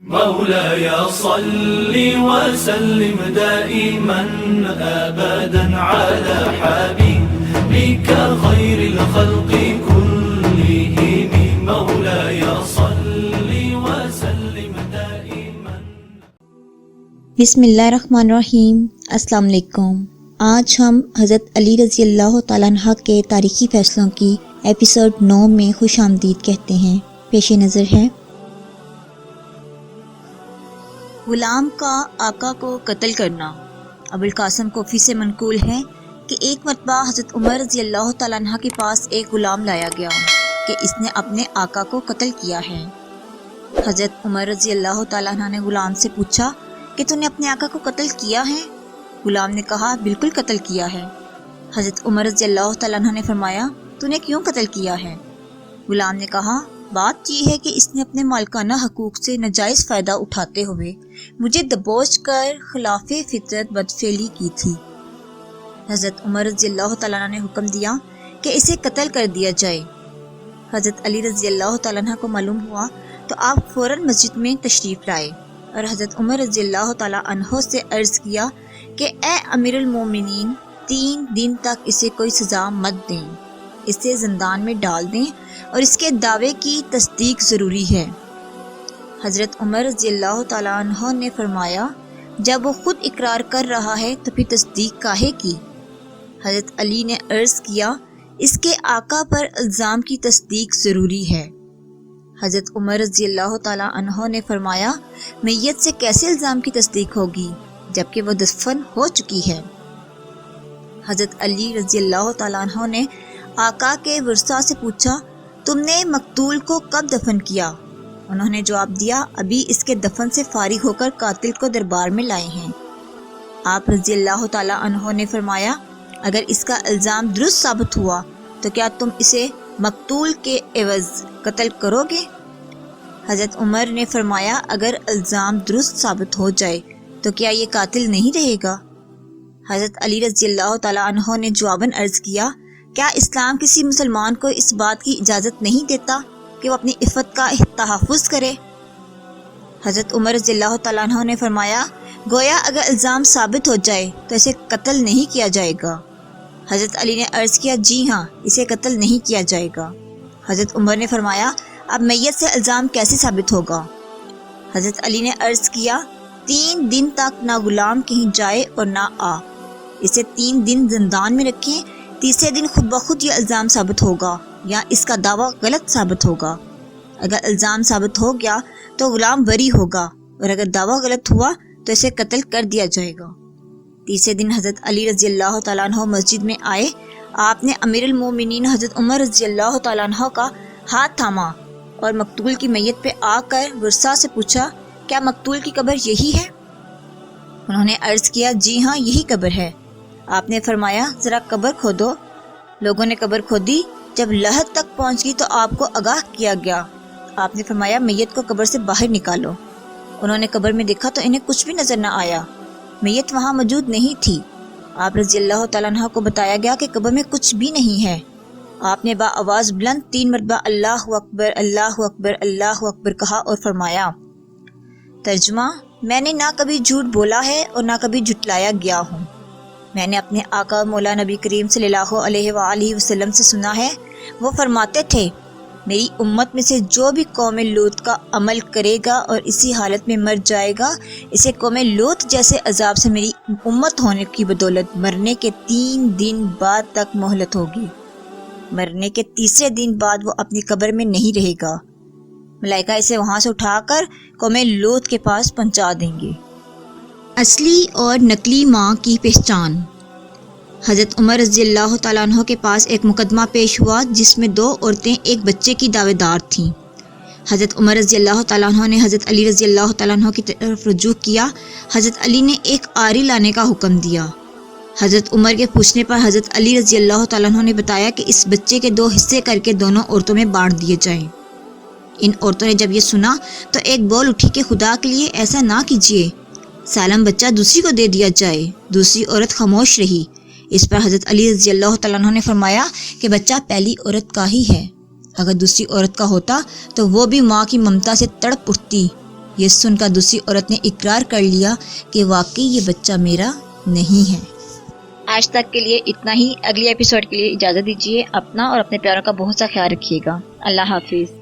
مولاي صل وسلم دائما أبدا على حبيبك خير الخلق كلهم مولاي صل وسلم دائما. بسم اللہ الرحمن الرحیم. السلام علیکم. آج ہم حضرت علی رضی اللہ تعالیٰ عنہ کے تاریخی فیصلوں کی ایپیسوڈ 9 میں خوش آمدید کہتے ہیں. پیش نظر ہے غلام کا آقا کو قتل کرنا. ابوالقاسم کوفی سے منقول ہے کہ ایک مرتبہ حضرت عمر رضی اللہ تعالیٰ عنہ کے پاس ایک غلام لایا گیا کہ اس نے اپنے آقا کو قتل کیا ہے. حضرت عمر رضی اللہ تعالیٰ عنہ نے غلام سے پوچھا کہ تو نے اپنے آقا کو قتل کیا ہے؟ غلام نے کہا بالکل قتل کیا ہے. حضرت عمر رضی اللہ تعالیٰ عنہ نے فرمایا تو نے کیوں قتل کیا ہے؟ غلام نے کہا بات یہ ہے کہ اس نے اپنے مالکانہ حقوق سے ناجائز فائدہ اٹھاتے ہوئے مجھے دبوچ کر خلاف فطرت بدفعلی کی تھی. حضرت عمر رضی اللہ تعالیٰ عنہ نے حکم دیا کہ اسے قتل کر دیا جائے. حضرت علی رضی اللہ تعالیٰ عنہ کو معلوم ہوا تو آپ فوراً مسجد میں تشریف لائے اور حضرت عمر رضی اللہ تعالیٰ عنہ سے عرض کیا کہ اے امیر المومنین 3 دن تک اسے کوئی سزا مت دیں، اسے زندان میں ڈال دیں اور اس کے دعوے کی تصدیق ضروری ہے. حضرت عمر رضی اللہ تعالیٰ عنہ نے فرمایا جب وہ خود اقرار کر رہا ہے تو پھر تصدیق کاہے کی؟ حضرت علی نے عرض کیا اس کے آقا پر الزام کی تصدیق ضروری ہے. حضرت عمر رضی اللہ تعالیٰ عنہ نے فرمایا میت سے کیسے الزام کی تصدیق ہوگی جبکہ وہ دفن ہو چکی ہے؟ حضرت علی رضی اللہ تعالیٰ عنہ نے آقا کے ورثاء سے پوچھا تم نے مقتول کو کب دفن کیا؟ انہوں نے جواب دیا ابھی اس کے دفن سے فارغ ہو کر قاتل کو دربار میں لائے ہیں. آپ رضی اللہ تعالیٰ عنہ نے فرمایا اگر اس کا الزام درست ثابت ہوا تو کیا تم اسے مقتول کے عوض قتل کرو گے؟ حضرت عمر نے فرمایا اگر الزام درست ثابت ہو جائے تو کیا یہ قاتل نہیں رہے گا؟ حضرت علی رضی اللہ تعالیٰ عنہ نے جواباً عرض کیا کیا اسلام کسی مسلمان کو اس بات کی اجازت نہیں دیتا کہ وہ اپنی عفت کا تحفظ کرے؟ حضرت عمر رضی اللہ تعالیٰ عنہ نے فرمایا گویا اگر الزام ثابت ہو جائے تو اسے قتل نہیں کیا جائے گا. حضرت علی نے عرض کیا جی ہاں اسے قتل نہیں کیا جائے گا. حضرت عمر نے فرمایا اب میت سے الزام کیسے ثابت ہوگا؟ حضرت علی نے عرض کیا 3 دن تک نہ غلام کہیں جائے اور نہ آ، اسے 3 دن زندان میں رکھیں، تیسرے دن خود بخود یہ الزام ثابت ہوگا یا اس کا دعویٰ غلط ثابت ہوگا. اگر الزام ثابت ہو گیا تو غلام بری ہوگا اور اگر دعویٰ غلط ہوا تو اسے قتل کر دیا جائے گا. تیسرے دن حضرت علی رضی اللہ تعالیٰ عنہ مسجد میں آئے. آپ نے امیر المومنین حضرت عمر رضی اللہ تعالیٰ عنہ کا ہاتھ تھاما اور مقتول کی میت پہ آ کر ورثاء سے پوچھا کیا مقتول کی قبر یہی ہے؟ انہوں نے عرض کیا جی ہاں یہی قبر ہے. آپ نے فرمایا ذرا قبر کھودو. لوگوں نے قبر کھودی. جب لحد تک پہنچ گئی تو آپ کو آگاہ کیا گیا. آپ نے فرمایا میت کو قبر سے باہر نکالو. انہوں نے قبر میں دیکھا تو انہیں کچھ بھی نظر نہ آیا، میت وہاں موجود نہیں تھی. آپ رضی اللہ تعالیٰ عنہ کو بتایا گیا کہ قبر میں کچھ بھی نہیں ہے. آپ نے بآواز بلند 3 مرتبہ اللہ اکبر اللہ اکبر اللہ اکبر کہا اور فرمایا ترجمہ میں نے نہ کبھی جھوٹ بولا ہے اور نہ کبھی جھٹلایا گیا ہوں. میں نے اپنے آقا مولا نبی کریم صلی اللہ علیہ وآلہ وسلم سے سنا ہے وہ فرماتے تھے میری امت میں سے جو بھی قوم لوط کا عمل کرے گا اور اسی حالت میں مر جائے گا اسے قوم لوط جیسے عذاب سے میری امت ہونے کی بدولت مرنے کے 3 دن بعد تک مہلت ہوگی. مرنے کے تیسرے دن بعد وہ اپنی قبر میں نہیں رہے گا. ملائکہ اسے وہاں سے اٹھا کر قوم لوط کے پاس پہنچا دیں گے. اصلی اور نقلی ماں کی پہچان. حضرت عمر رضی اللہ تعالیٰ عنہ کے پاس ایک مقدمہ پیش ہوا جس میں 2 عورتیں ایک بچے کی دعوے دار تھیں. حضرت عمر رضی اللہ تعالیٰ عنہ نے حضرت علی رضی اللہ تعالیٰ عنہ کی طرف رجوع کیا. حضرت علی نے ایک آری لانے کا حکم دیا. حضرت عمر کے پوچھنے پر حضرت علی رضی اللہ تعالیٰ عنہ نے بتایا کہ اس بچے کے 2 حصے کر کے دونوں عورتوں میں بانٹ دیے جائیں. ان عورتوں نے جب یہ سنا تو ایک بول اٹھی کہ خدا کے لیے ایسا نہ کیجیے، سالم بچہ دوسری کو دے دیا جائے. دوسری عورت خاموش رہی. اس پر حضرت علی رضی اللہ تعالیٰ عنہ نے فرمایا کہ بچہ پہلی عورت کا ہی ہے، اگر دوسری عورت کا ہوتا تو وہ بھی ماں کی ممتا سے تڑپ اٹھتی، یہ سن کر دوسری عورت نے اقرار کر لیا کہ واقعی یہ بچہ میرا نہیں ہے۔ آج تک کے لیے اتنا ہی، اگلی ایپیسوڈ کے لیے اجازت دیجیے۔ اپنا اور اپنے پیاروں کا بہت سا خیال رکھیے گا۔ اللہ حافظ۔